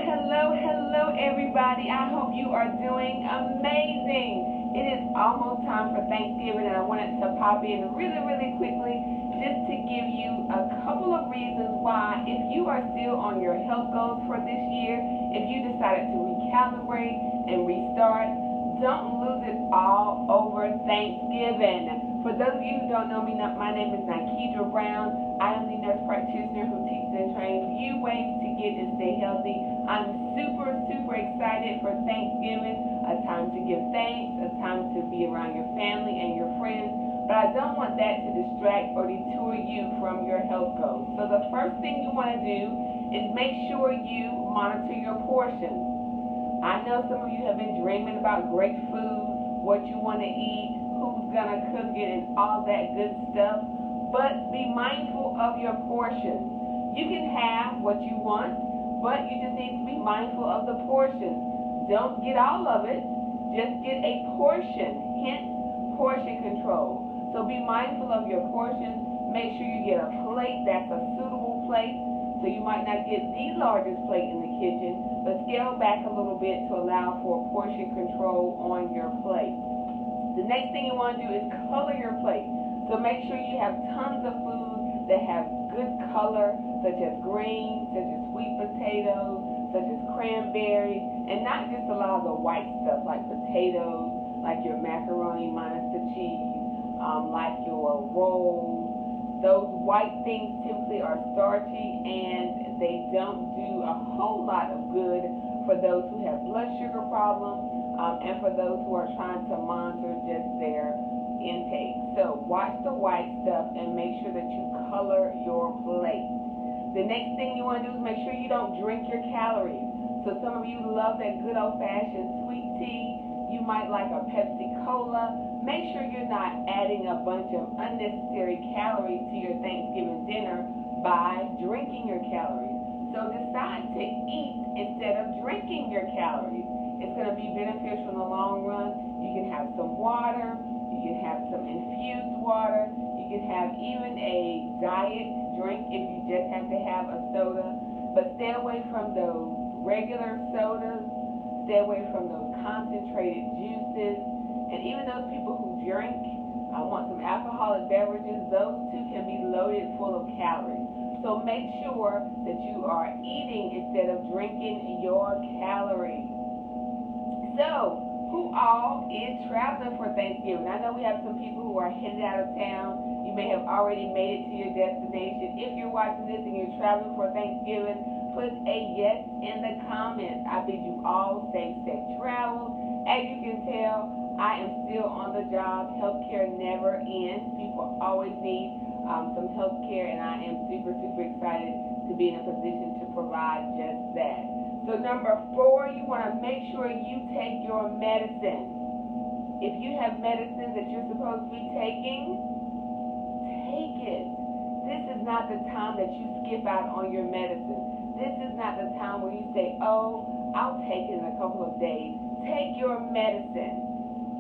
Hello, everybody. I hope you are doing amazing. It is almost time for Thanksgiving, and I wanted to pop in really quickly just to give you a couple of reasons why, if you are still on your health goals for this year, if you decided to recalibrate and restart, don't lose it all over Thanksgiving. For those of you who don't know me, my name is Nikedra Brown. I am the nurse practitioner who teaches and trains you ways to get and stay healthy. I'm super excited for Thanksgiving, a time to give thanks, a time to be around your family and your friends. But I don't want that to distract or detour you from your health goals. So the first thing you want to do is make sure you monitor your portions. I know some of you have been dreaming about great food, what you want to eat, who's going to cook it, and all that good stuff. But be mindful of your portions. You can have what you want, but you just need to be mindful of the portions. Don't get all of it. Just get a portion, hence portion control. So be mindful of your portions. Make sure you get a plate that's a suitable plate. So you might not get the largest plate in the kitchen, but scale back a little bit to allow for portion control on your plate. The next thing you want to do is color your plate. So make sure you have tons of food that have good color, such as greens, such as sweet potatoes, such as cranberries, and not just a lot of the white stuff like potatoes, like your macaroni minus the cheese, like your rolls. Those white things typically are starchy and they don't do a whole lot of good for those who have blood sugar problems and for those who are trying to monitor just their intake. So watch the white stuff and make sure that you color your plate. The next thing you want to do is make sure you don't drink your calories. So some of you love that good old-fashioned sweet tea. You might like a Pepsi Cola. Make sure you're not adding a bunch of unnecessary calories to your Thanksgiving dinner by drinking your calories. So decide to eat instead of drinking your calories. It's going to be beneficial in the long run. You can have some water. You can have some infused water. You can have even a diet drink if you just have to have a soda. But stay away from those regular sodas. Stay away from those concentrated juices. And even those people who drink, I want some alcoholic beverages, those too can be loaded full of calories. So make sure that you are eating instead of drinking your calories. So, who all is traveling for Thanksgiving? I know we have some people who are headed out of town. You may have already made it to your destination. If you're watching this and you're traveling for Thanksgiving, put a yes in the comments. I bid you all safe travels. As you can tell, I am still on the job. Healthcare never ends. People always need some healthcare, and I am super excited to be in a position to provide just that. So number 4, you want to make sure you take your medicine. If you have medicine that you're supposed to be taking, take it. This is not the time that you skip out on your medicine. This is not the time where you say, oh, I'll take it in a couple of days. Take your medicine.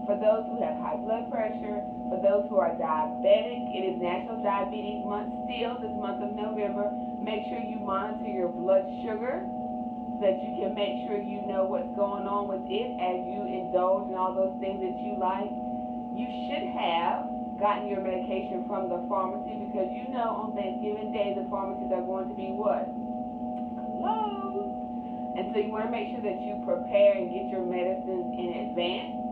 For those who have high blood pressure, for those who are diabetic, it is National Diabetes Month still, this month of November. Make sure you monitor your blood sugar so that you can make sure you know what's going on with it as you indulge in all those things that you like. You should have gotten your medication from the pharmacy because you know on Thanksgiving Day the pharmacies are going to be what? Closed. And so you want to make sure that you prepare and get your medicines in advance.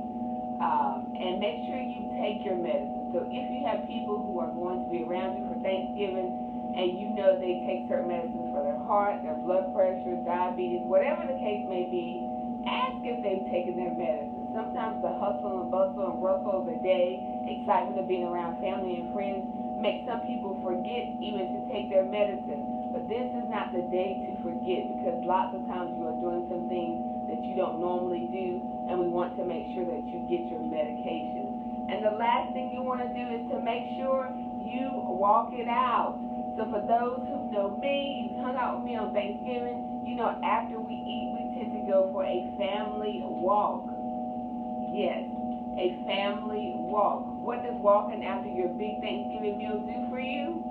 And make sure you take your medicine. So if you have people who are going to be around you for Thanksgiving and you know they take certain medicines for their heart, their blood pressure, diabetes, whatever the case may be, ask if they've taken their medicine. Sometimes the hustle and bustle and rustle of the day, excitement of being around family and friends, make some people forget even to take their medicine. But this is not the day to forget because lots of times you are doing some things that you don't normally do, and we want to make sure that you get your medication. And the last thing you want to do is to make sure you walk it out. So for those who know me, you hung out with me on Thanksgiving, you know after we eat, we tend to go for a family walk. Yes, a family walk. What does walking after your big Thanksgiving meal do for you?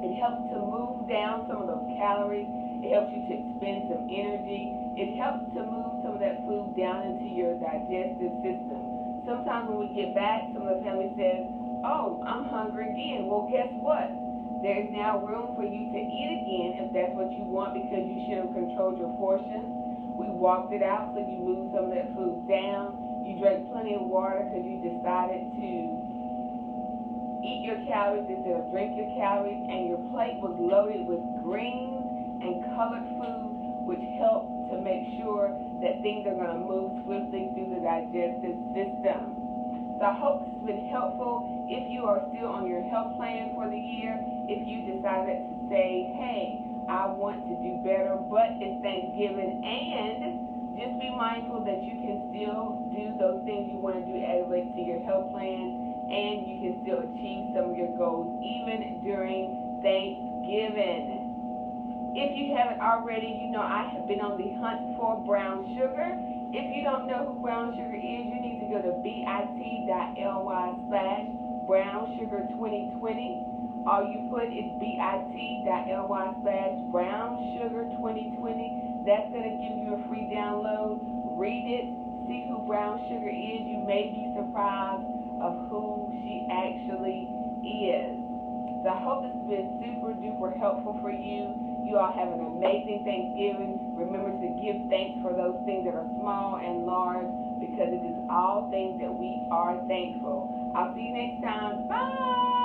It It helps to move down some of those calories. It helps you to expend some energy. It helps to move some of that food down into your digestive system. Sometimes when we get back, some of the family says, oh, I'm hungry again. Well, guess what? There's now room for you to eat again if that's what you want, because you should have controlled your portions. We walked it out, so you moved some of that food down. You drank plenty of water because you decided to eat your calories instead of drink your calories, and your plate was loaded with greens and colored foods, which help to make sure that things are going to move swiftly through the digestive system. So I hope this has been helpful. If you are still on your health plan for the year, if you decided to say, hey, I want to do better, but it's Thanksgiving, and just be mindful that you can still do those things you want to do as it relates to your health plan, and you can still achieve some of your goals even during Thanksgiving. If you haven't already, you know I have been on the hunt for brown sugar. If you don't know who brown sugar is, you need to go to bit.ly/brownsugar2020. All you put is bit.ly/brownsugar2020. That's going to give you a free download. Read it, see who brown sugar is. You may be surprised of who she actually is. So I hope this has been super duper helpful for you. You all have an amazing Thanksgiving. Remember to give thanks for those things that are small and large, because it is all things that we are thankful. I'll see you next time. Bye.